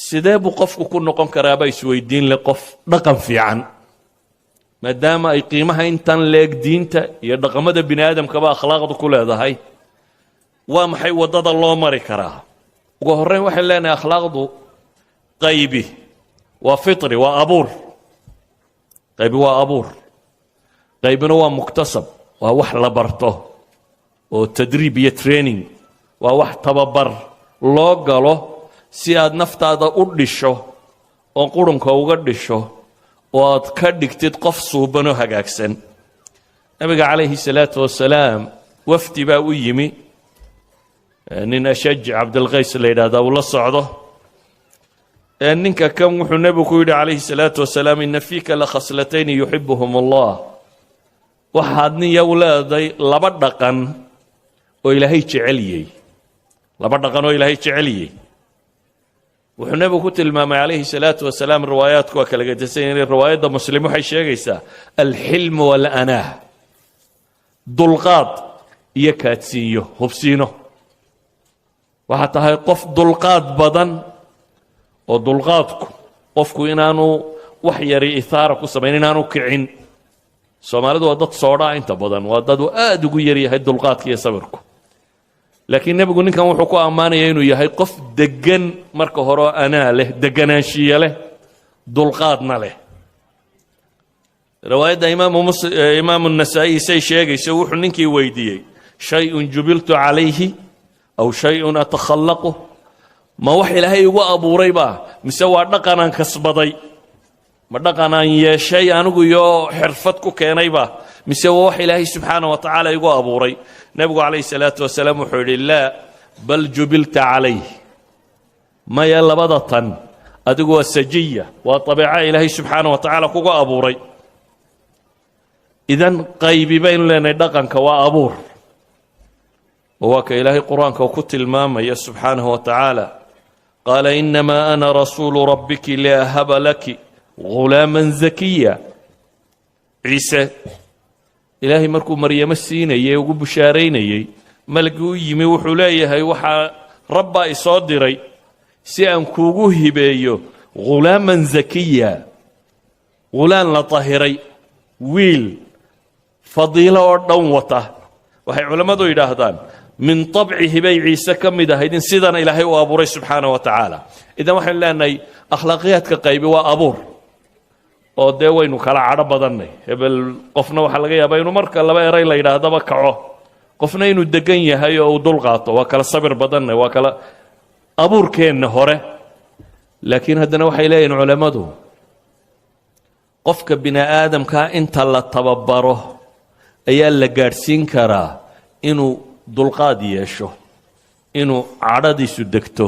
sidee buu qofku ku noqon karaaba isweydiin leh qof dhaqan fiican maadaama ay qiimaha intan leeg diinta iyo dhaqamada bini aadamkaba akhlaaqdu ku leedahay waa maxay waddada loo mari karaa ugu horreyn waxaan leenahay akhlaaqdu qaybi waa fitri waa abuur qaybi waa abuur qaybina waa muktasab waa wax la barto oo tadriib iyo training waa wax tababar loo galo si aad naftaada u dhisho oo qurunka uga dhisho oo aad ka dhigtid qof suuban oo hagaagsan nabiga calayhi salaatu wasalaam wafdi baa u yimi nin ashaj cabdilqays la yidhaahdaa uu la socdo ninka kan wuxuu nebigu ku yidhi calayhi salaatu wasalaam ina fiika la khaslatayni yuxibuhum allah waxaad nin yow leeday laba dhaqan oo ilaahay jeceliyey laba dhaqan oo ilaahay jeceliyey wuxuu nebigu ku tilmaamay calayhi salaatu wasalaam riwaayaadku waa kala gedisan yihiin riwaayadda muslim waxay sheegaysaa alxilmu walanaah dulqaad iyo kaadsiinyo hubsiino waxaa tahay qof dulqaad badan oo dulqaadku qofku inaanu wax yari ithaara ku samayn inaanu kicin soomaalidu waa dad soodhaa inta badan waa dad uu aad ugu yar yahay dulqaadka iyo sabirku laakiin nebigu ninkan wuxuu ku ammaanaya inuu yahay qof deggan marka hore oo anaa leh deganaanshiye leh dulqaadna leh riwaayadda imaamu nasaa'i say sheegayso wuxuu ninkii weydiiyey shay-un jubiltu calayhi aw shay-un atakhallaqu ma wax ilaahay igu abuuray baa mise waa dhaqanaan kasbaday ma dhaqanaan yeeshay anigu iyo xirfad ku keenay baa mise waa wax ilaahay subxaanahu wa tacaala igu abuuray nebigu calayhi salaatu wasalaam wuxuu yidhi laa bal jubilta calayh maya labada tan adigu waa sajiya waa dabeeca ilaahay subxaanahu wa tacaala kugu abuuray idan qaybi baynu leenahay dhaqanka waa abuur waa ka ilaahay qur-aanka ku tilmaamaya subxaanahu wa tacaala qaala inamaa ana rasuulu rabbiki liahaba laki ghulaaman zakiya ciise ilaahay markuu maryamo siinayey ugu bushaaraynayey malgii u yimi wuxuu leeyahay waxaa rabbaa isoo diray si aan kuugu hibeeyo ghulaaman zakiya ghulaan la tahiray wiil fadiilo oo dhan wata waxay culammadu yidhaahdaan min طabcihi bay ciise ka mid ahayd in sidana ilaahay u abuuray subxaanaه wa tacaala idan waxaynu leenahay akhlaaqiyaadka qaybi waa abuur oo dee waynu kala cadho badannay hebel qofna waxaa laga yaabaa inuu marka laba eray la yidhaahdaba kaco qofna inuu degan yahay oo uu dul qaato waa kala sabir badannay waa kala abuurkeenna hore laakiin haddana waxay leeyihin culammadu qofka bini aadamkaa inta la tababaro ayaa la gaadhsiin karaa inuu dulqaad yeesho inuu cadhadiisu degto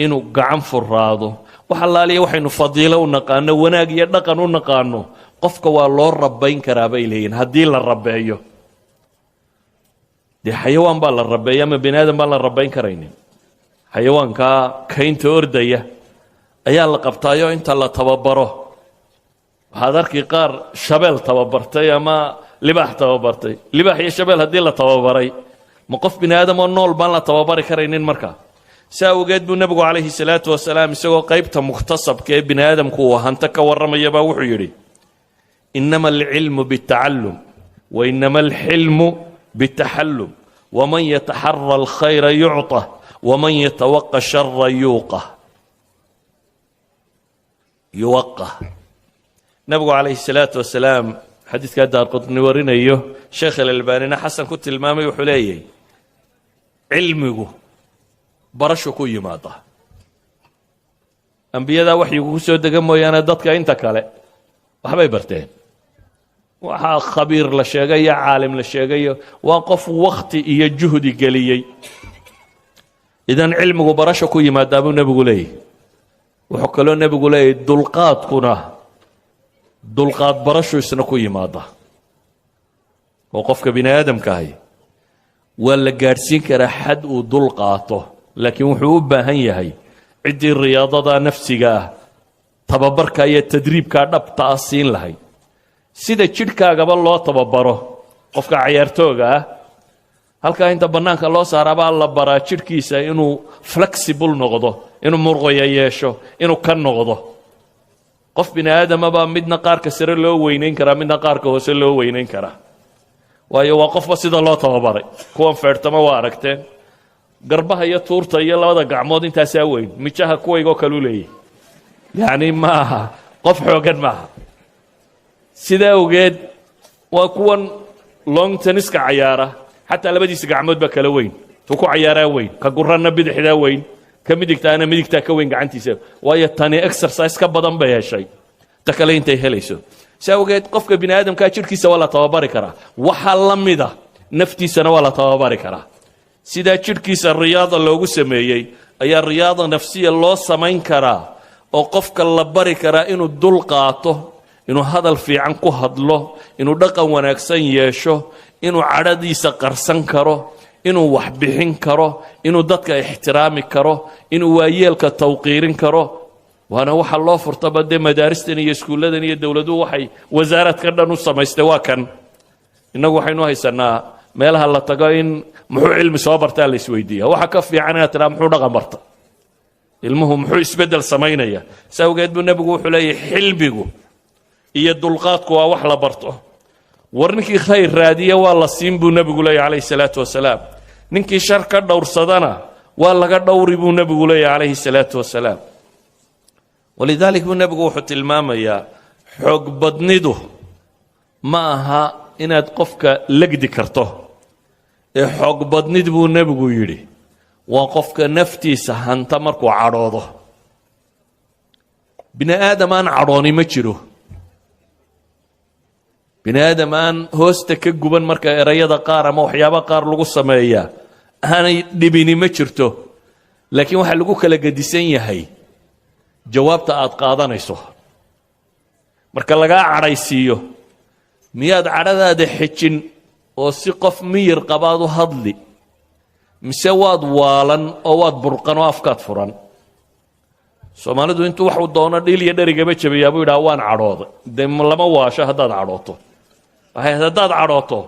inuu gacan furaado wax allaaliya waxaynu fadiilo u naqaano wanaag iyo dhaqan u naqaano qofka waa loo rabayn karaa bay leeyihin haddii la rabeeyo dee xayawaan baa la rabeeya ama bini aadam baan la rabayn karaynin xayawaankaa kaynta ordaya ayaa la qabtaayo inta la tababaro waxaad arki qaar shabeel tababartay ama libaax tababartay libaax iyo shabeel haddii la tababaray ma qof bini aadam oo nool baan la tababari karaynin markaa saa awgeed buu nebigu calayhi salaatu wasalaam isagoo qaybta mukhtasabka ee bini aadamku uu hanto ka warramayabaa wuxuu yidhi inama alcilmu bitacallum wa inama alxilmu bitaxallum waman yataxara alkhayra yucطah waman yatawaqa shara yuwaqah nebigu calayhi salaatu wasalaam xadiidka daarqutni warinayo sheekh alalbaanina xasan ku tilmaamay wuxuu leeyahay cilmigu barashu ku yimaada ambiyadaa waxyigu ku soo dega mooyaane dadka inta kale waxbay barteen waxaa khabiir la sheegayo caalim la sheegayo waa qof wakhti iyo juhdi geliyey idan cilmigu barasha ku yimaadaa buu nebigu leeyahy wuxuu kaloo nebigu leeyahy dulqaadkuna dulqaad barashu isna ku yimaada oo qofka bini aadamkaahi waa la gaadhsiin karaa xad uu dul qaato laakiin wuxuu u baahan yahay ciddii riyaadada nafsiga ah tababarka iyo tadriibkaa dhabta ah siin lahayd sida jidhkaagaba loo tababaro qofka cayaartooga ah halkaa inta bannaanka loo saaraabaa la baraa jidhkiisa inuu flexible noqdo inuu murqaya yeesho inuu ka noqdo qof bini aadama baa midna qaarka sare loo weynayn karaa midna qaarka hoose loo weynayn karaa waayo waa qofba sida loo tababaray kuwan feertama waa aragteen garbaha iyo tuurta iyo labada gacmood intaasaa weyn mijaha kuwaygoo kaleu leeyahy yacni maaha qof xoogan maaha sidaa awgeed waa kuwan long tenniska cayaara xataa labadiisa gacmood baa kala weyn tuu ku cayaaraa weyn ka guranna bidixdaa weyn ka midigtaana midigtaa ka weyn gacantiisa waayo tani exercise ka badan bay heshay ta kale intay helayso si awgeed qofka bini aadamkaa jidhkiisa waa la tababari karaa waxa la mida naftiisana waa la tababari karaa sidaa jidhkiisa riyaada loogu sameeyey ayaa riyaada nafsiya loo samayn karaa oo qofka la bari karaa inuu dul qaato inuu hadal fiican ku hadlo inuu dhaqan wanaagsan yeesho inuu cadhadiisa qarsan karo inuu wax bixin karo inuu dadka ixtiraami karo inuu waayeelka tawqiirin karo waana waxa loo furtaba dee madaaristan iyo iskuulladan iyo dowladuhu waxay wasaaradka dhan u samaystay waa kan innagu waxaynu haysanaa meelaha la tago in muxuu cilmi soo bartaa la isweydiiya waxa ka fiican inaad tidhaha muxuu dhaqan barta ilmuhu muxuu isbeddel samaynaya si awgeed buu nebigu wuxuu leeyahay xilmigu iyo dulqaadku waa wax la barto war ninkii khayr raadiya waa la siin buu nebigu leeyahy calayhi salaatu wasalaam ninkii shar ka dhowrsadana waa laga dhowri buu nebigu leeyahy calayhi salaatu wasalaam walidaalik buu nebigu wuxuu tilmaamayaa xoog badnidu ma aha inaad qofka legdi karto ee xoog badnid buu nebigu yidhi waa qofka naftiisa hanta markuu cadhoodo bini aadam aan cadhooni ma jiro bini aadam aan hoosta ka guban marka erayada qaar ama waxyaaba qaar lagu sameeyaa aanay dhibini ma jirto laakiin waxaa lagu kala gedisan yahay jawaabta aad qaadanayso marka lagaa cadhaysiiyo miyaad cadhadaada xejin oo si qof miyir qabaad u hadli mise waad waalan oo waad burqan oo afkaad furan soomaalidu intuu waxuu doono dhiil iyo dherigaba jabayaa buu yidhaha waan cadhooday dee lama waasho haddaad cadhooto haddaad cadhooto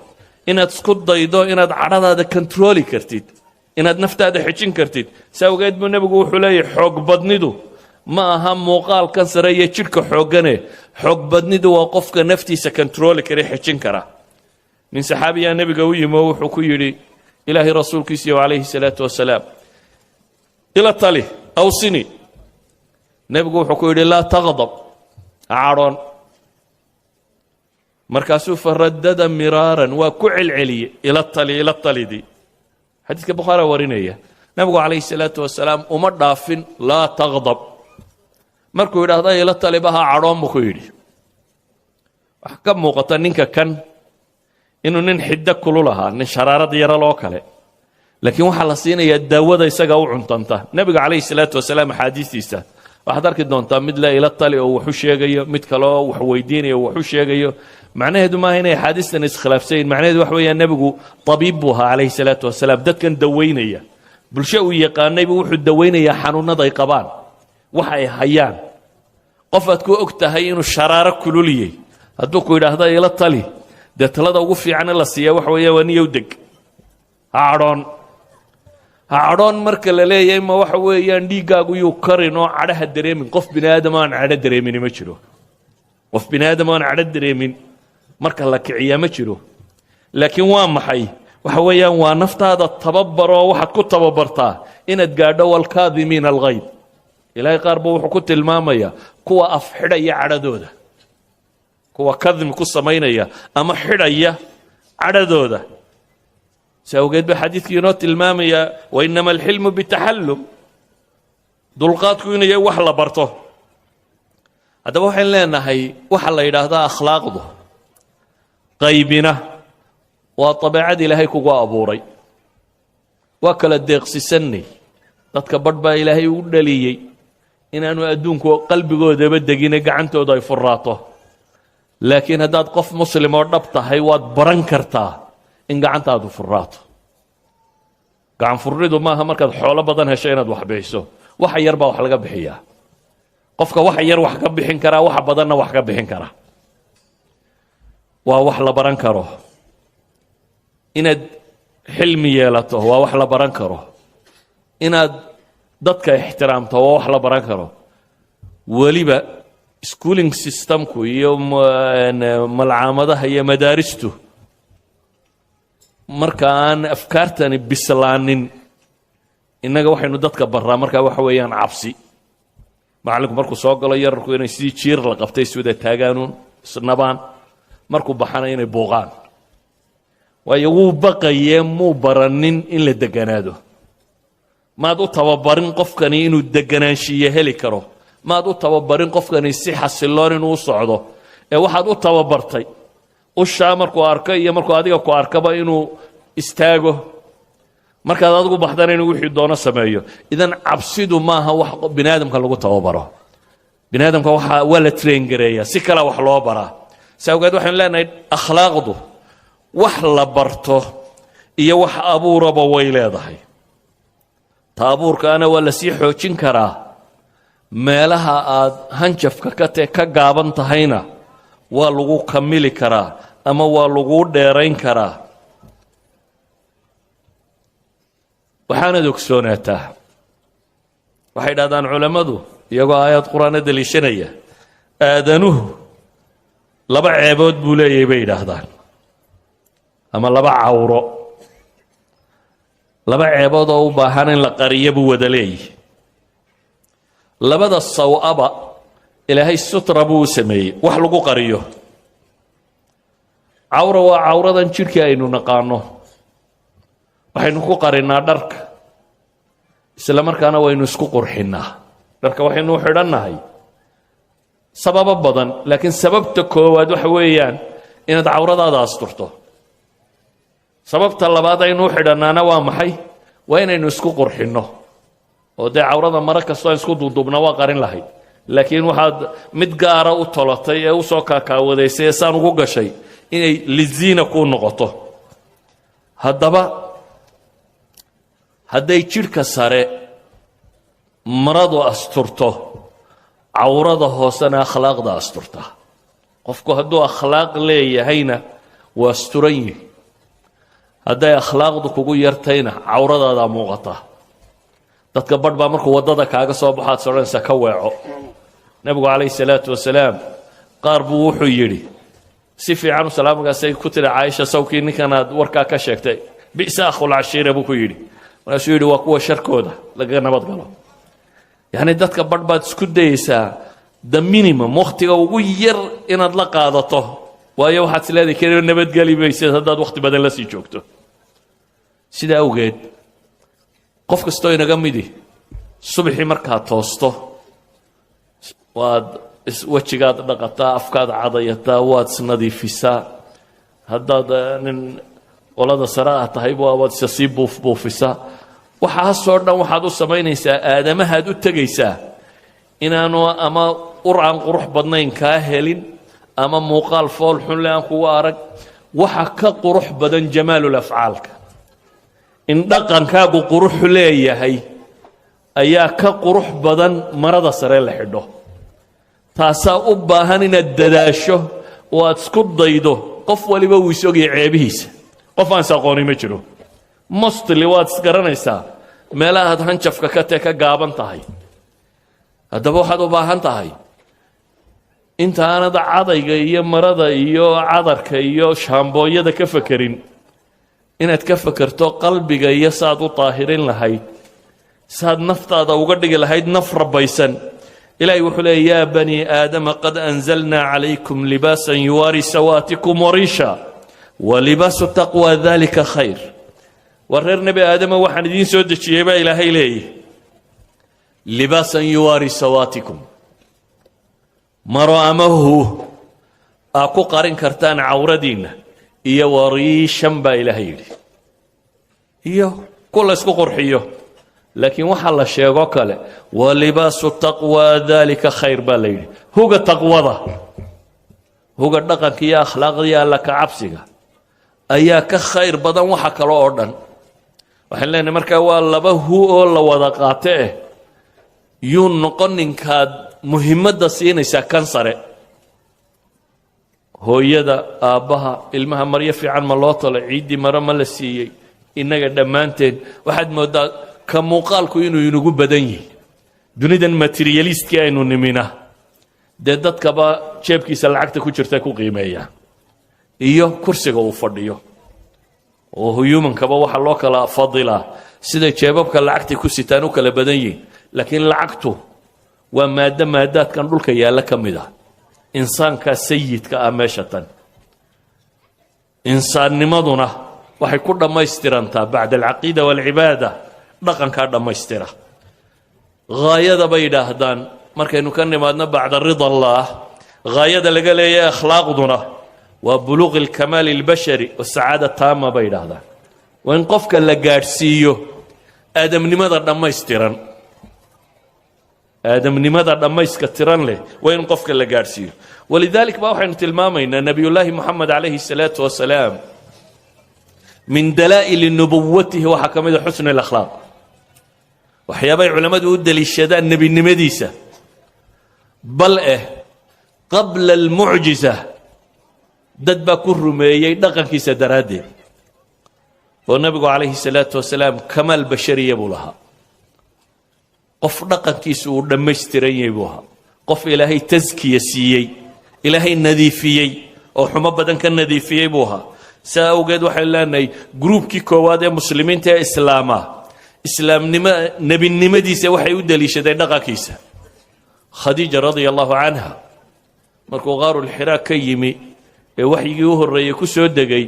inaad isku daydo inaad cadhadaada kontrooli kartid inaad naftaada xejin kartid si awgeed buu nebigu wuxuu leeyahay xoog badnidu ma aha muuqaalkan sare iyo jidhka xooggane xoog badnidu waa qofka naftiisa kontrooli kara xejin kara nin saxaabiyaa nebiga u yimi oo wuxuu ku yidhi ilaahay rasuulkiisiiyo calayhi salaatu wasalaam ila tali awsini nebigu wuxuu ku yidhi laa taqdab ha cadhoon markaasuu faradada miraaran waa ku celceliye ila talidii xadiiska bukhaari warinaya nebigu calayhi salaatu wasalaam uma dhaafin laa taqdab markuu yidhaahda ila taliba ha cadhoon buu ku yidhi waxa ka muuqata ninka kan inuu nin xiddo kulul ahaa nin sharaarad yaro loo kale laakiin waxaa la siinayaa daawada isaga u cuntanta nebiga calayhi salaatu wasalaam axaadiistiisa waxaad arki doontaa mid la ila tali oo waxu sheegayo mid kaleo wax weydiinayo oo waxu sheegayo macnaheedu maaha inay axaadiistan iskhilaafsayin macnaheedu waxa weeyaan nebigu tabiib buu ahaa calayhi salaatu wasalaam dadkan dawaynaya bulsho uu yaqaanaybu wuxuu dawaynayaa xanuunada ay qabaan waxa ay hayaan qof aad ku og tahay inuu sharaaro kululiyey hadduu ku yidhaahda ila tali dee talada ugu fiican in la siiya waxa weeya waa niyow deg ha cadhoon marka la leeyahay ma waxa weeyaan dhiiggaagu yuu karin oo cadhaha dareemin qof bini aadam aan cadho dareemini ma jiro qof bini aadam aan cadho dareemin marka la kiciyaa ma jiro laakiin waa maxay waxa weeyaan waa naftaada tababaroo waxaad ku tababartaa inaad gaadho walkaadimiina alghayd ilaahay qaar buu wuxuu ku tilmaamayaa kuwa afxidhaya cadhadooda kuwa kadmi ku samaynaya ama xidhaya cadhadooda si awgeed ba xadiidkii inoo tilmaamaya wainama alxilmu bitaxallum dulqaadku inay wax la barto haddaba waxaan leenahay waxa la yidhaahdaa akhlaaqdu qaybina waa dabeecad ilaahay kugu abuuray waa kala deeqsisanay dadka badh baa ilaahay u dhaliyey inaanu adduunku qalbigoodaba degine gacantooda ay furaato laakiin haddaad qof muslim oo dhab tahay waad baran kartaa in gacantaadu furaato gacan furridu maaha markaad xoolo badan hesho inaad wax bixiso waxa yar baa wax laga bixiyaa qofka waxa yar wax ka bixin karaa waxa badanna wax ka bixin kara waa wax la baran karo inaad xilmi yeelato waa wax la baran karo inaad dadka ixtiraamta waa wax la baran karo weliba schooling systemku iyo malcaamadaha iyo madaaristu marka aan afkaartani bislaanin innaga waxaynu dadka barraa markaa waxa weeyaan cabsi macallinku markuu soo galo yararku inay sidii jiir la qabtay iswada taagaanuun isnabaan markuu baxana inay booqaan waayo wuu baqayee muu baranin in la deganaado maad u tababarin qofkani inuu deganaanshiye heli karo maad u tababarin qofkani si xasiloon inuu socdo ee waxaad u tababartay ushaa markuu arko iyo markuu adiga ku arkaba inuu istaago markaad adigu baxdana inuu wixii doono sameeyo idan cabsidu maaha wax biniaadamka lagu tababaro biniaadamka waa la train gareeyaa si kale wax loo baraa si awgeed waxaynu leenahay akhlaaqdu wax la barto iyo wax abuuraba way leedahay ta abuurkaana waa la sii xoojin karaa meelaha aad hanjafka ka gaaban tahayna waa lagu kamili karaa ama waa lagu dheerayn karaa waxaanad ogsoonataa waxay dhahdaan culammadu iyagoo aayad qur-aana daliishanaya aadanuhu laba ceebood buu leeyahay bay yidhaahdaan ama laba cawro laba ceebood oo u baahan in la qariyo buu wada leeyahay labada sawaba ilaahay sutra buu u sameeyey wax lagu qariyo cawra waa cawradan jidhkii aynu naqaano waxaynu ku qarinaa dharka isla markaana waynu isku qurxinnaa dharka waxaynu u xidhannahay sababo badan laakiin sababta koowaad waxa weeyaan inaad cawradaada asturto sababta labaad aynu u xidhannaana waa maxay waa inaynu isku qurxinno oo dee cawrada mara kastoo aan isku duuduubna waa qarin lahayd laakiin waxaad mid gaara u tolatay ee u soo kaakaawadaysay ee saan ugu gashay inay liziina kuu noqoto haddaba hadday jidhka sare maradu asturto cawrada hoosena akhlaaqda asturta qofku hadduu akhlaaq leeyahayna waa asturan yihi hadday akhlaaqdu kugu yartayna cawradaadaa muuqata dadka badh baa markuu waddada kaaga soo baxaad sodhanaysaa ka weeco nebigu calayhi salaatu wasalaam qaar buu wuxuu yidhi si fiican u salaamagaasay ku tiri caaisha sawkii ninkan aad warkaa ka sheegtay bi'sa akhul cashiira buu ku yidhi markaasuu yidhi waa kuwa sharkooda lagaga nabad galo yacni dadka badh baad isku dayaysaa the minimum wakhtiga ugu yar inaad la qaadato waayo waxaad is leedahay keliya nabadgeli maysid haddaad wakhti badan la sii joogto sidaa awgeed qof kastoo inaga midi subaxii markaad toosto waad wejigaad dhaqataa afkaad cadayataa waad isnadiifisaa haddaad nin qolada sare ah tahay waad isa sii buufbuufisaa waxaasoo dhan waxaad u samaynaysaa aadamahaad u tegaysaa inaanu ama ur aan qurux badnayn kaa helin ama muuqaal fool xun le aan kugu arag waxa ka qurux badan jamaalul afcaalka in dhaqankaagu qurux leeyahay ayaa ka qurux badan marada sare la xidho taasaa u baahan inaad dadaasho oo aad isku daydo qof waliba wuu isogaya ceebihiisa qof aan is aqooni ma jiro mostly waad isgaranaysaa meelaha aad hanjafka ka gaaban tahay haddaba waxaad u baahan tahay inta aanad cadayga iyo marada iyo cadarka iyo shaambooyada ka fakerin inaad ka fakerto qalbiga iyo saaad u daahirin lahayd saaad naftaada uga dhigi lahayd naf rabbaysan ilaahay wuxuu leeya yaa bani aadama qad anzalnaa calaykum libaasan yuwaari sawaatikum wariisha wa libaasu taqwa dalika khayr waa reer nebi aadama waxaan idiin soo dejiyey baa ilaahay leeyahy libaasan yuwaari sawaatikum maro ama hu aa ku qarin kartaan cawradiinna iyo wariishan baa ilaahay yidhi iyo ku la ysku qurxiyo laakiin waxaa la sheego kale wa libaasu taqwa dalika khayr baa la yidhi huga taqwada huga dhaqanka iyo akhlaaqda iyo alla ka cabsiga ayaa ka khayr badan waxa kale oo dhan waxaan leenahay markaa waa laba hu oo la wada qaate yuu noqon ninkaad muhiimadda siinaysaa kan sare hooyada aabbaha ilmaha maryo fiican ma loo talo ciiddii maro ma la siiyey innaga dhammaanteen waxaad mooddaa كموقالكو إنو ينقو بدني دونيدا ماترياليست كي إنو نمينا دادت كبا شابكي سلعكتا كوشرتاكو قيمية إيو كرسيغو وفرديو وهو يومن كبا وحا لوكا لا فضلا سيدا شابابكا لعكتي كوسيتانو كلا بدني لكن لعكتو ومادات كان دولكا يالا كميدا إنسان كسيد كأماشة إنسان نمضنا waxay ku dhamaystirantaa bacda alcaqiida walcibaada dhaqankaa dhammaystira gaayada bay yidhaahdaan markaynu ka nimaadno bacda rida allah gaayada laga leeyahay akhlaaqduna waa buluuq alkamaal albashari wasacaada taama bay yidhaahdaan waa in qofka la gaadhsiiyo aadamnimada dhammaystiran aadamnimada dhammayska tiran leh waa in qofka la gaadhsiiyo walidalik baa waxaynu tilmaamaynaa nabiyullaahi moxamed calayhi salaatu wasalaam من دلائل نبوته وحكمه حسن الأخلاق وحيابي علماء ودى للشداء النبي النمديسة بل قبل المعجزة دد كر ميي دقن كيسة درادي والنبي عليه الصلاة والسلام كمال بشرية بولها قف دقن كيسة ودمشترين بوها قف إلهي تزكية سيي إلهي نذيفيي أو حمى بدن كان نذيفيي بوها سأوجد وحلاني جروب كي كواد مسلمين تا إسلام نبي النمدي سوحي ودلي شدي دقا كيسة خديجة رضي الله عنها مركو غار الحراء كيمي وحي يوه الرئي كسو دقي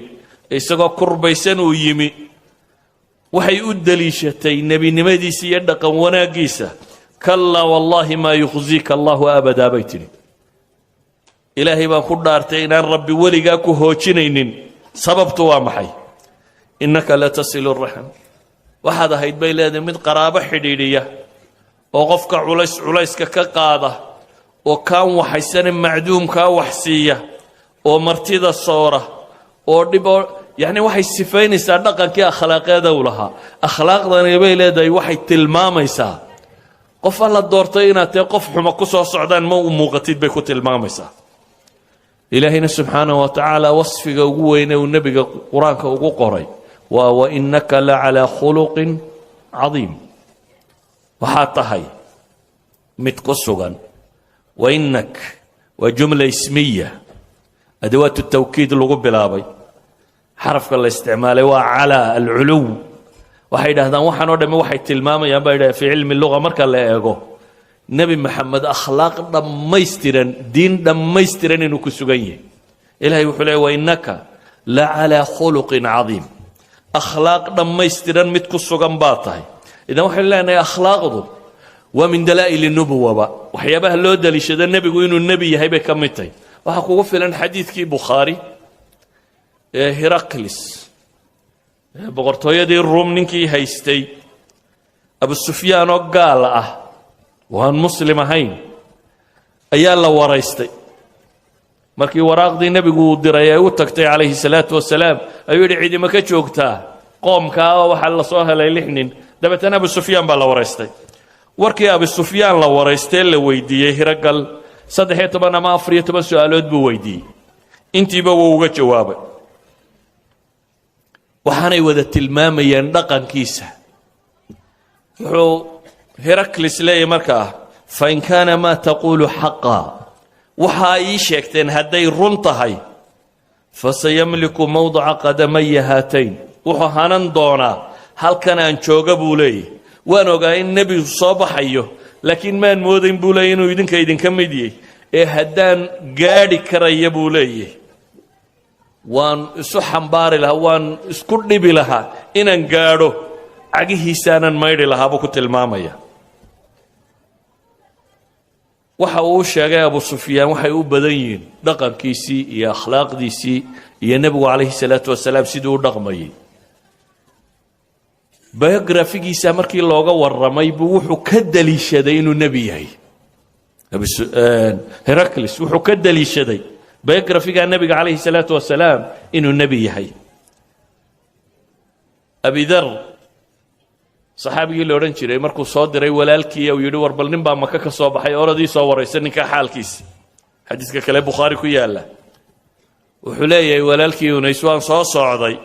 إساقا كربيسان ويمي وحي ودلي شتي نبي النمدي سيدقا وناقيسة كلا والله ما يخزيك الله أبدا بيتني إلهي ما خدارتين ربي ولقاكو هوشنين sababtu waa maxay innaka la tasilu raxm waxaad ahayd bay leedahay mid qaraabo xidhiidhiya oo qofka culayska ka qaada oo kaan waxaysan macduumka wax siiya oo martida soora oo dhibo yani waxay sifaynaysaa dhaqankii akhlaaqeeda u lahaa akhlaaqdani bay leedahay waxay tilmaamaysaa qof alla doortay inaad tahay qof xumo ku soo socdaan ma u muuqatid bay ku tilmaamaysaa إلهنا سبحانه وتعالى وصفك وقوين والنبي قرآنك وقري وإنك لعلى خلق عظيم وحاطهي متقصغا وإنك وجملة اسمية أدوات التوكيد اللغب الابي حرف الاستعمال وعلى العلو وحيد هذا وحن ودم وحي تلمام يا في علم اللغة مركا لا يقو نبي محمد أخلاق دميسترن دين دميسترن إنه كسجيه إلهي وحلي وإنك لعلى خلق عظيم أخلاق دميسترن متكسجن باطه إذا وحلي أنا أخلاق ذو ومن دلائل النبوة بقى وحيابه لو دليل شد النبي يقولون النبي هيبة كمتي وحكوا فعلا حديث كي بخاري هرقلس بقرطوية دي الروم نكي هيستي أبو سفيان وقال وهن مسلم هين أيا الله وريستي مركي وراق دي نبي قود درايا وتكتي عليه الصلاة والسلام أيودي عيدي ما كتشوكتا قوم كاوا وحل صوها ليلحنين دبت أنا أبو سفيان بالله وريستي وركي أبو سفيان الله وريستي اللي ويدي هرقل صدحي تبانا ما أفريه تبا سؤالات بويدي انتي بووغا جوابي وحاني وذا تلمامي يندقن كيسة هرقلس لي مركا فإن كان ما تقول حقا وحاي شيكتين هدي رنطهي فسيملك موضع قدمي هاتين وحانن دونا هل كان أنشوغ بولي وانو قاين النبي صباح أيوه لكن ما نمودين بولي إنو يدين كيدين كميدي هدان قادي كري بولي وان سحن باري لها وان اسكرني بلها إنن قادو عقيه سانا مايري لها بكو تلمامية waxa uu sheegay Abu Sufyaan waxay u badan yihiin dhaqankiisii iyo akhlaaqdiisii iyo nabiga kaleey salaatu wasalaam sidoo dhaqmayay biografigiisa markii looga waramay buu wuxuu ka daliishaday inuu nabi yahay Heraclius wuxuu ka daliishaday biografiga nabiga kaleey salaatu wasalaam inuu nabi yahay Abi Dharr صحابي اللي أورن شيء مركو صادري ولالكي أو يدور بالنبى ما كك صباح يوردي صور يسني كحال كيس حديث كلام بخاري كياله وحلي ولالكي ونيسوان صاص عضي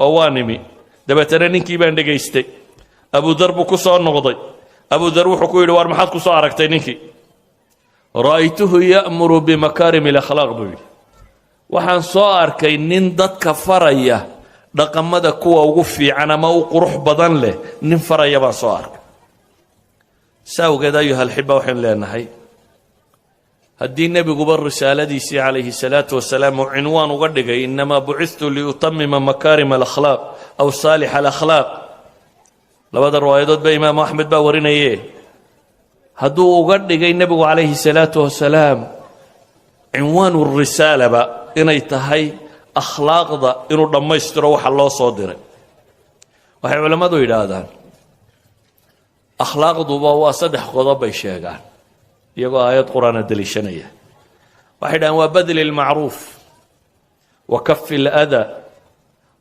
أوانمي دبترني كي بند جيستي أبو ذر بكسو النغضي أبو ذر وحكو يدوار محاد كسو عركتينيكي رأيته يأمر بمكارم الأخلاق بي وحان سو أركي نندد كفرية رقم مدى كوا وغفي عنا ما وقروح بدن له ننفرية بان سو أرك ساو قد أيها الحبة وحين لأنهي هدي النبي قبر رسالة ديسي عليه الصلاة والسلام عنوان وقدق إنما بعثت لأتمم مكارم الأخلاق أو صالح الأخلاق لبدا الروايات بإمام أحمد باورين إيه هدو وقدق النبي عليه الصلاة والسلام عنوان الرسالة با إن يتهي أخلاق دا إنو لما يستروح الله صادره وحي علماء دو إلادان أخلاق دو با صدح قضب الشيغان يقول آيات قرآن الدليشانية واحدا وبذل المعروف وكف الأذى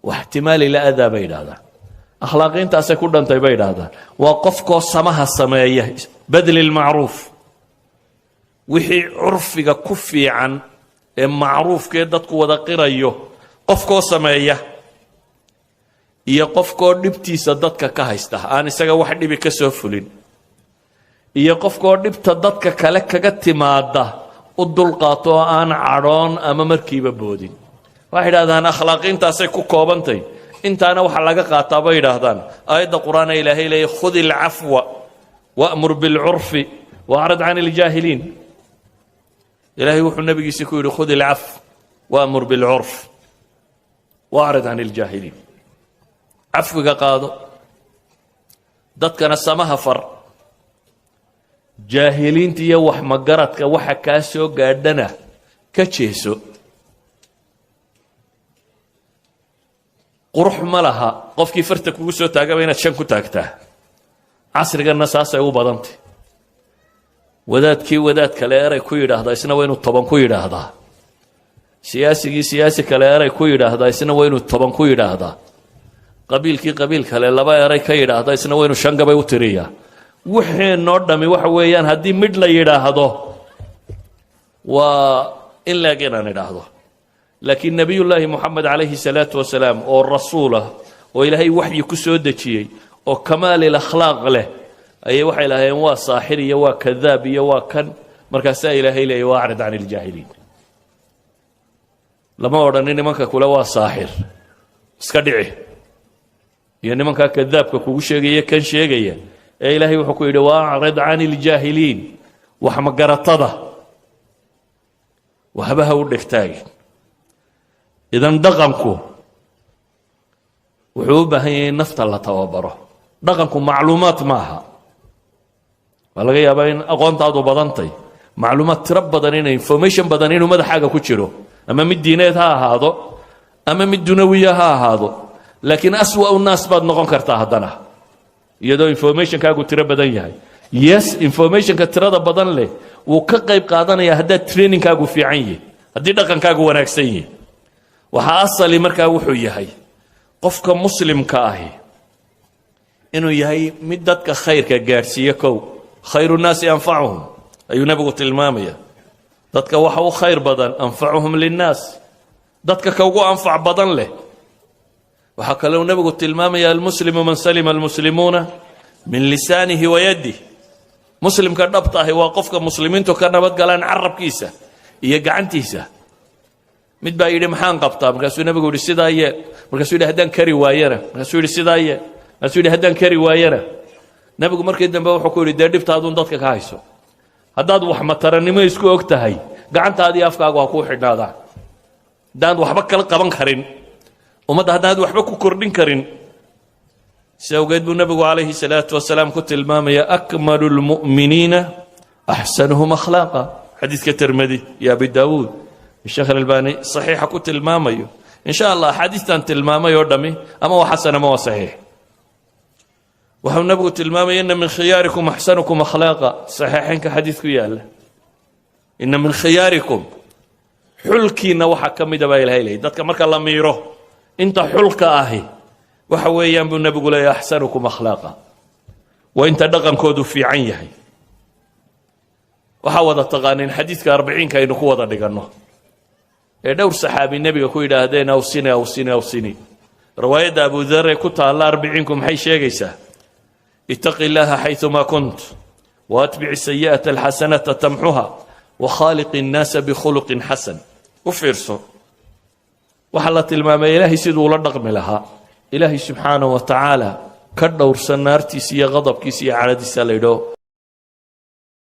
واحتمال الأذى بين هذا أخلاقين تأسكون أنت بين هذا وقفك سماها السماية بذل المعروف وحي عرفك كفي عن معروف كيدتك وذكر أيه قفك سماية يقفك نبتي سدتك كهسته أنا سجى واحد بكسوفلين iyo qofkoo dhibta dadka kale kaga timaada u dulqaato aan caroon ama markiiba boodin waxa yiraahdaan akhlaaqintaasay ku koobantay intaana waxa laga qaataa bay yiraahdaan aayada quraana ilaahay leeyahay khudil afwa wa'mur bil 'urfi wa'rid 'anil jaahiliin ilaahay wuxuu nabigiisa ku yiri khudil af wa'mur bil 'urf wa'rid 'anil jaahiliin afwiga qaado dadkana samaha far جاهلينتي يا وحمقرتك وحكاسو قادنا كتشيسو قروح ملها قف كي فرتك وسو تاغا بين شنكو تاغتا عصر قلنا ساسا يو بدنتي وداد كي وداد كليري كو يراهدا اسنا وينو طبان كو يراهدا سياسي كليري كو يراهدا اسنا وينو طبان كو يراهدا قبيل كلي لبا يري كي يراهدا اسنا وينو شنغباي و تريا وحين نودمي waxa weeyaan hadii mid la yiraahdo waa in la geena yiraahdo laakiin nabiyullaahi muhammad alayhi salatu wasalaam oo rasuula oo ilaahay wahyi ku soo dajiyay oo kamaal al akhlaaq leh ay waxa ilaahay waa saaxir iyo waa kadaab iyo waa kan markaas ilaahay leeyahay waarid aan al-jaahiliin lama oran nimanka kula waa saaxir iska dhici iyo nimanka kadaabka kugu sheegaya kan sheegaya إلهي وحكو يدوا عرض عن الجاهلين وحمقرطده وهبها ودكتاج إذا دقنكو وحوبه هي نفط الله توابره دقنكو معلومات معها ولغاية بين أقوان تعدو بدنتي معلومات ترب بدنين انفورميشن بدنين وماذا حاجة كتشرو أما من الدينات هذا أما من الدنوية هذا لكن أسوأ الناس بعد نقون كرتاها دنا iyadoo information kaagu tiro badan yahay yes information ka tirada badan leh uu ka qayb qaadanaya haddii training kaagu fiican yahay haddii dhaqan kaagu wanaagsan yahay waxa asali markaa wuxuu yahay qofka muslimka ah inuu yahay mid dadka khayrka gaarsiiyo kow khayrun naasi anfa'uhum ayuu nabigu tilmaamaya dadka waxa uu khayr badan anfa'uhum linnaas dadka ka ugu anfac badan leh وحكى له النبي قلت المام يا المسلم من سلم المسلمون من لسانه ويده مسلم كان نبطه واقفك مسلمين تو كان نبط قالان عرب كيسه يقعنتيسه مد با يدي محان قبطه مركاسو النبي قول السدايه مركاسو يدي هدان كري وايره مركاسو يدي السدايه مركاسو يدي هدان كري وايره نبي مركي دنبا وحو كوري دردبتادون ددك ka hayso hadaad wax mataranimo isku ogtahay gacantaadii afkaaga waa ku xidhnaada daan waxba kala qaban karin وماذا هذا وحبك كردين كرين سوجد النبي عليه الصلاة والسلام كنت المام يا أكمل المؤمنين أحسنهم أخلاقا حديث كترمذي يا أبي داود الشيخ الألباني صحيح كنت المام إن شاء الله حديث أنت المام يردمي أما هو حسن ما هو صحيح وهم النبي قلت المام إن من خياركم أحسنكم أخلاقا صحيحين كحديث ياله إن من خياركم حلكي نوحا كم دبا إلهي دتك مرك الله ميره انت حلك اهي وحويا بالنبي يقول يا احسنكم اخلاقا وانت دقن كودو في عينه وحاول تقانين حديثك 40 كاينو كودا دغنو دور صحابي النبي كو يداهدين او سنه روايه ابو ذر كنت الله 40 كم حي شيغيسا اتق الله حيثما كنت وأتبع السيئة الحسنة تمحها وخالق الناس بخلق حسن وفرسو وحلت الماما إلهي سيدو لدغم لها إلهي سبحانه وتعالى كدور سنارتي سيا غضب كي سيا عردي ساليدو